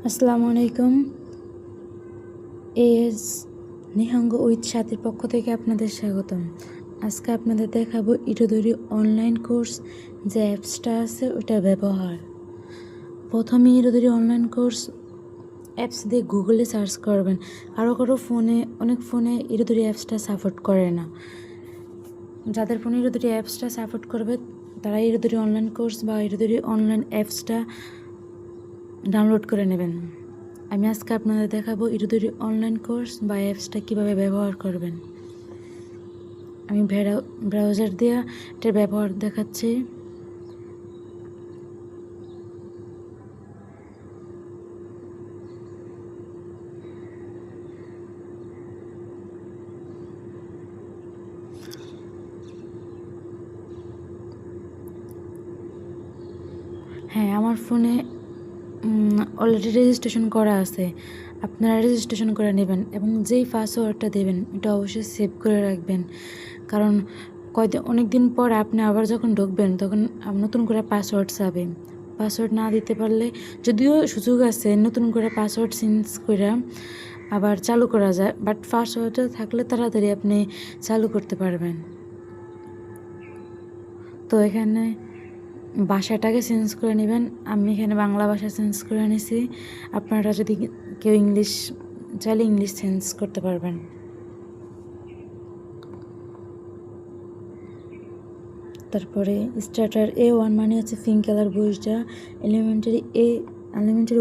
আসসালামু আলাইকুম। S নিহাঙ্গ with সাথীর পক্ষ থেকে আপনাদের স্বাগতম। আজকে আপনাদের দেখাবো ইটোদরি অনলাইন কোর্স যে অ্যাপসটা আছে ওইটা ব্যবহার। প্রথমে ইটোদরি অনলাইন কোর্স অ্যাপস দিয়ে গুগলে সার্চ করবেন। কারো ফোনে অনেক ফোনে ইটোদরি অ্যাপসটা সাপোর্ট করে না। যাদের ফোনে ইটোদরি অ্যাপসটা সাপোর্ট করবে তারা ইটোদরি অনলাইন কোর্স বা ইটোদরি অনলাইন অ্যাপসটা ডাউনলোড করে নেবেন। আমি আজকে আপনাদের দেখাবো ইটোদরি অনলাইন কোর্স বা অ্যাপসটা কীভাবে ব্যবহার করবেন। আমি ব্রাউজার দিয়ে এটার ব্যবহার দেখাচ্ছি। হ্যাঁ, আমার ফোনে অলরেডি রেজিস্ট্রেশন করা আছে। আপনারা রেজিস্ট্রেশন করে নেবেন এবং যেই পাসওয়ার্ডটা দেবেন এটা অবশ্যই সেভ করে রাখবেন, কারণ অনেক দিন পর আপনি আবার যখন ঢুকবেন তখন নতুন করে পাসওয়ার্ড চাবে। পাসওয়ার্ড না দিতে পারলে, যদিও সুযোগ আছে নতুন করে পাসওয়ার্ড চেঞ্জ করে আবার চালু করা যায়, বাট পাসওয়ার্ডটা থাকলে তাড়াতাড়ি আপনি চালু করতে পারবেন। তো এখানে ভাষাটাকে চেঞ্জ করে নেবেন। আমি এখানে বাংলা ভাষা চেঞ্জ করে নিছি। আপনারা যদি কেউ ইংলিশ চাইলে ইংলিশ চেঞ্জ করতে পারবেন। তারপরে স্টার্টার A1 মানে হচ্ছে পিঙ্ক কালার বইটা, এলিমেন্টারি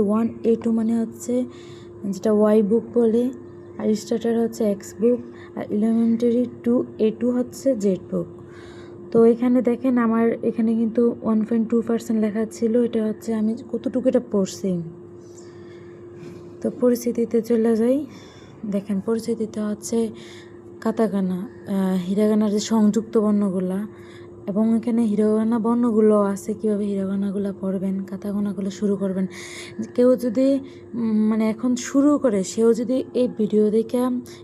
1 A2 মানে হচ্ছে যেটা ওয়াই বুক বলে, আর স্টার্টার হচ্ছে এক্স বুক, আর এলিমেন্টারি 2 A2 হচ্ছে জেড বুক। তো এখানে দেখেন আমার এখানে কিন্তু 1.2% লেখা ছিল, এটা হচ্ছে আমি কতটুকু এটা পড়ছি। তো পরিস্থিতিতে চলে যাই। দেখেন পরিস্থিতিতে হচ্ছে কাতাকানা হিরাগানার যে সংযুক্ত বর্ণগুলা, এবং এখানে হিরাগানা বর্ণগুলো আছে, কীভাবে হিরাগানাগুলো পড়বেন, কাতাকানাগুলো শুরু করবেন। কেউ যদি মানে এখন শুরু করে, সেও যদি এই ভিডিও দেখে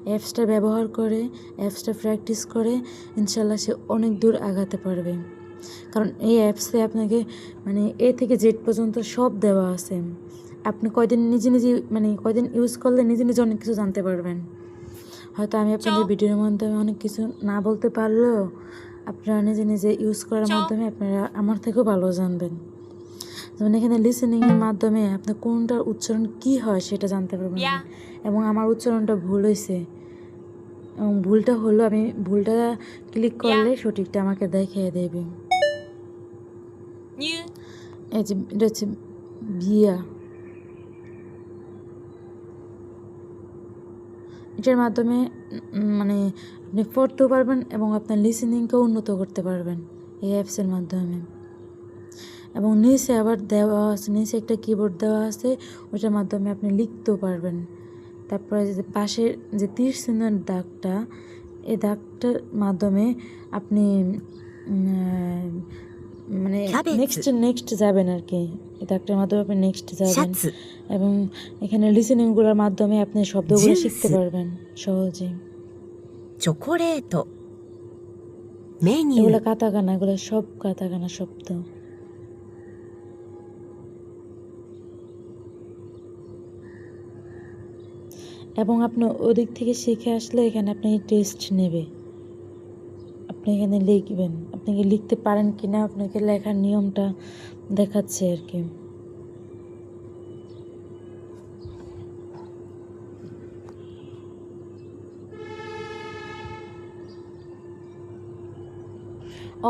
অ্যাপসটা ব্যবহার করে, অ্যাপসটা প্র্যাকটিস করে, ইনশাল্লাহ সে অনেক দূর আগাতে পারবে। কারণ এই অ্যাপসে আপনাকে মানে এ থেকে জেড পর্যন্ত সব দেওয়া আছে। আপনি কয়দিন কয়দিন ইউজ করলে নিজে নিজে অনেক কিছু জানতে পারবেন। হয়তো আমি আপনাদের ভিডিওর মাধ্যমে অনেক কিছু না বলতে পারলেও আপনারা নিজে নিজে ইউজ করার মাধ্যমে আপনারা আমার থেকেও ভালো জানবেন। যেমন এখানে লিসেনিংয়ের মাধ্যমে আপনার কোনটার উচ্চারণ কি হয় সেটা জানতে পারবেন। এবং আমার উচ্চারণটা ভুল হয়েছে এবং ভুলটা হলো, আমি ভুলটা ক্লিক করলে সঠিকটা আমাকে দেখিয়ে দেবে। এই যে এটা হচ্ছে বিয়া, এটার মাধ্যমে মানে আপনি পড়তেও পারবেন এবং আপনার লিসেনিংকেও উন্নত করতে পারবেন এই অ্যাপসের মাধ্যমে। এবং নিচে আবার দেওয়া আছে, নিচে একটা কিবোর্ড দেওয়া আছে, ওটার মাধ্যমে আপনি লিখতেও পারবেন। তারপরে যে পাশের যে তীর চিহ্নের দাগটা, এই দাগটার মাধ্যমে আপনি মানে নেক্সট যাবেন আর কি। এই দাগটার মাধ্যমে আপনি নেক্সট যাবেন এবং এখানে লিসেনিংগুলোর মাধ্যমে আপনি শব্দগুলো শিখতে পারবেন সহজেই। চকোলেট মেনু, এগুলো কাতাকানা, এগুলো সব কাতাকানা শব্দ। এবং আপনি ওদিক থেকে শিখে আসলে এখানে আপনি টেস্ট নেবে, আপনি এখানে লিখবেন, আপনি কি লিখতে পারেন কিনা আপনাকে লেখার নিয়মটা দেখাচ্ছে আর কি।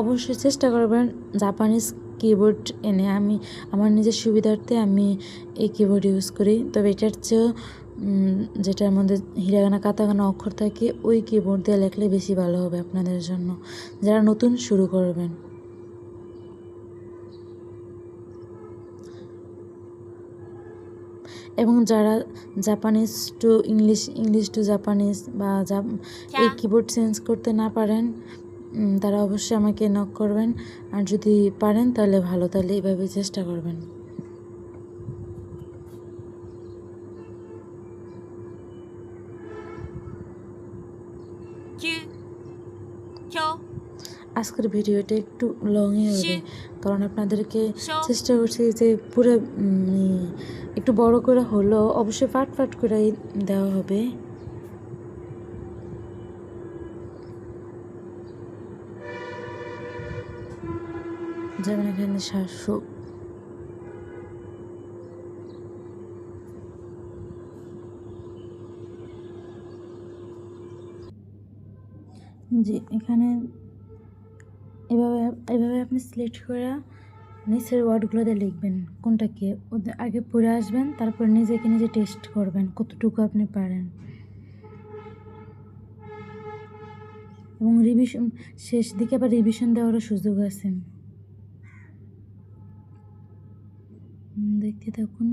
অবশ্যই চেষ্টা করবেন জাপানিজ কিবোর্ড এনে। আমি আমার নিজের সুবিধার্থে আমি এই কিবোর্ড ইউজ করি, তবে এটার চেয়েও যেটার মধ্যে হিরাগানা কাতাকানা অক্ষর থাকে ওই কিবোর্ড দিয়ে লেখলে বেশি ভালো হবে আপনাদের জন্য, যারা নতুন শুরু করবেন। এবং যারা Japanese to English, English to Japanese বা এই কিবোর্ড চেঞ্জ করতে না পারেন, তারা অবশ্যই আমাকে নক করবেন। আর যদি পারেন তাহলে ভালো, তাহলে এইভাবে চেষ্টা করবেন। আজকের ভিডিওটা একটু লংই হবে, কারণ আপনাদেরকে চেষ্টা করছি যে পুরো একটু বড় করে হলো অবশ্যই ফাট ফাট করে দেওয়া হবে। যেমন এখানে 700। জি, এখানে এভাবে এভাবে আপনি সিলেক্ট করে নিচের ওয়ার্ডগুলোতে লিখবেন কোনটা কি, ওদের আগে পড়ে আসবেন, তারপর নিজেকে নিজে টেস্ট করবেন কতটুকু আপনি পারেন। এবং রিভিশন শেষ দিকে আবার রিভিশন দেওয়ারও সুযোগ আছে। দেখতে থাকুন।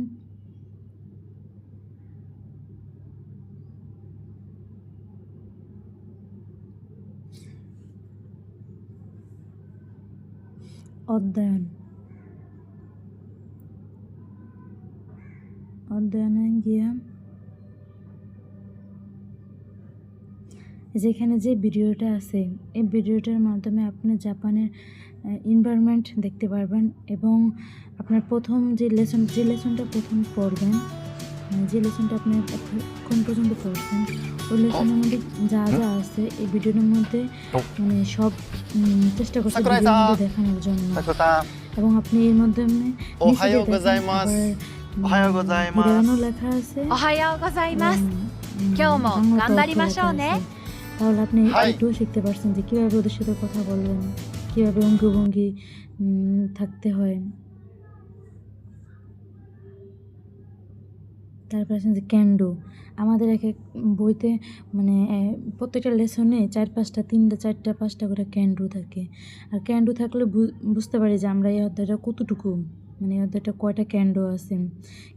অধ্যয়নে গিয়ে যেখানে যে ভিডিওটা আছে এই ভিডিওটার মাধ্যমে আপনি জাপানের এনভায়রনমেন্ট দেখতে পারবেন এবং আপনার প্রথম যে লেসনটা প্রথম পড়বেন, যে লেসনটা আপনি এখন পর্যন্ত পড়ছেন ওই লেসনের মধ্যে যা যা আছে এই ভিডিওর মধ্যে মানে সব চেষ্টা করছি ভিডিওর মধ্যে দেখানোর জন্য। এবং আপনি এর মাধ্যমে হিরানো লেখা আছে, おはようございます。今日も頑張りましょうね。 তাহলে আপনি একটু শিখতে পারছেন যে কীভাবে ওদের সাথে কথা বলবেন, কীভাবে অঙ্গভঙ্গি থাকতে হয়। তারপর আছেন যে ক্যান্ডো। আমাদের এক এক বইতে মানে প্রত্যেকটা লেসনে 4-5টা 3টা 4টা 5টা করে ক্যান্ডো থাকে। আর ক্যান্ডো থাকলে বুঝতে পারি যে আমরা এই অধ্যায়টা কতটুকু, মানে এই অধ্যায়টা কয়টা ক্যান্ডো আছে।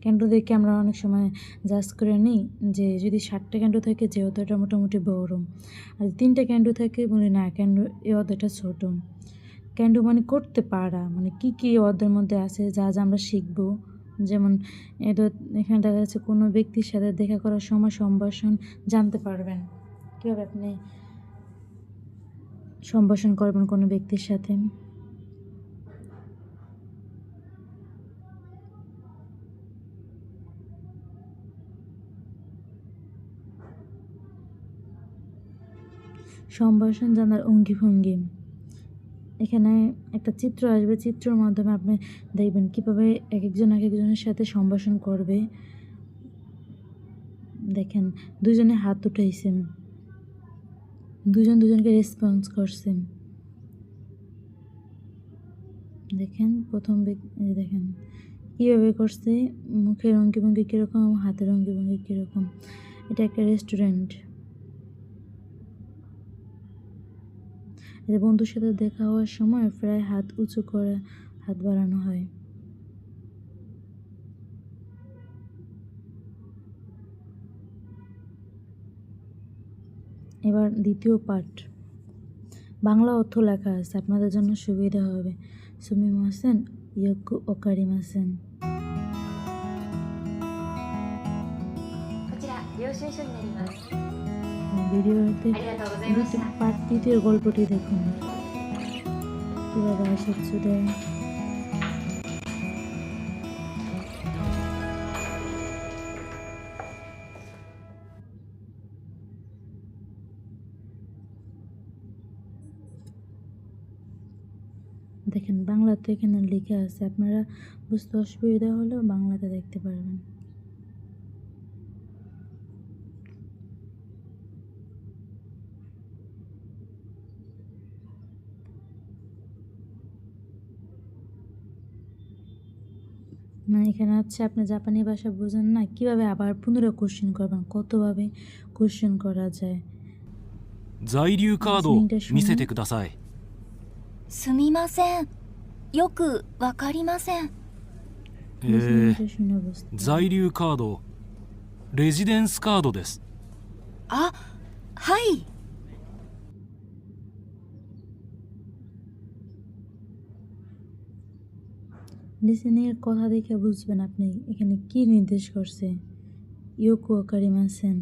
ক্যান্ডো দেখে আমরা অনেক সময় জাজ করে নিই যে যদি 7টা ক্যান্ডো থাকে যে অধ্যায়টা মোটামুটি বড়, আর 3টা ক্যান্ডো থাকে বলি না ক্যান্ডো এই অধ্যায়টা ছোট। ক্যান্ডো মানে করতে পারা, মানে কী কী অধ্যায়ের মধ্যে আছে যা যা আমরা শিখবো। যেমন এখানে দেখা যাচ্ছে কোনো ব্যক্তির সাথে দেখা করার সময় সম্ভাষণ জানতে পারবেন, কীভাবে আপনি সম্ভাষণ করবেন কোনো ব্যক্তির সাথে। সম্ভাষণ জানার অঙ্গিভঙ্গি। এখানে একটা চিত্র আসবে, চিত্রের মাধ্যমে আপনি দেখবেন কীভাবে এক একজনের সাথে সম্ভাষণ করবে। দেখেন দুজনে হাত উঠাইছেন, দুজনকে রেসপন্স করছেন। দেখেন প্রথম দেখেন কীভাবে করছে, মুখের অঙ্গিভঙ্গি কীরকম, হাতের অঙ্গিভঙ্গি কীরকম। এটা একটা রেস্টুরেন্ট। বন্ধুর সাথে দেখা হওয়ার সময় প্রায় হাত উঁচু করে হাত বাড়ানো হয়। এবার দ্বিতীয় পার্ট, বাংলা অর্থ লেখা আছে, আপনাদের জন্য সুবিধা হবে। সুমিমাসেন ইয়োকু ওকারিমাসেন। こちら領収書になります。 ভিডিওতে ありがとうございました。 পার্ট দ্বিতীয় গল্পটি দেখুন কীভাবে আসাচ্ছু দেয়। দেখেন বাংলাতে এখানে লেখা আছে, আপনারা বুঝতে অসুবিধা হলেও বাংলাতে দেখতে পারবেন। মানে এখানে হচ্ছে আপনি জাপানি ভাষা বোঝেন না, কীভাবে আবার পুনরায় কোশ্চেন করবেন, কতভাবে কোশ্চেন করা যায়। 在留カードを見せてください。すみません。よくわかりません。শুনে বুঝতে在留カードレジデンスカードです。あ、はい。 লিসেনিংয়ের কথা দেখে বুঝবেন আপনি এখানে কি নির্দেশ করছে। ইয়োকু ওকারিমাসেন।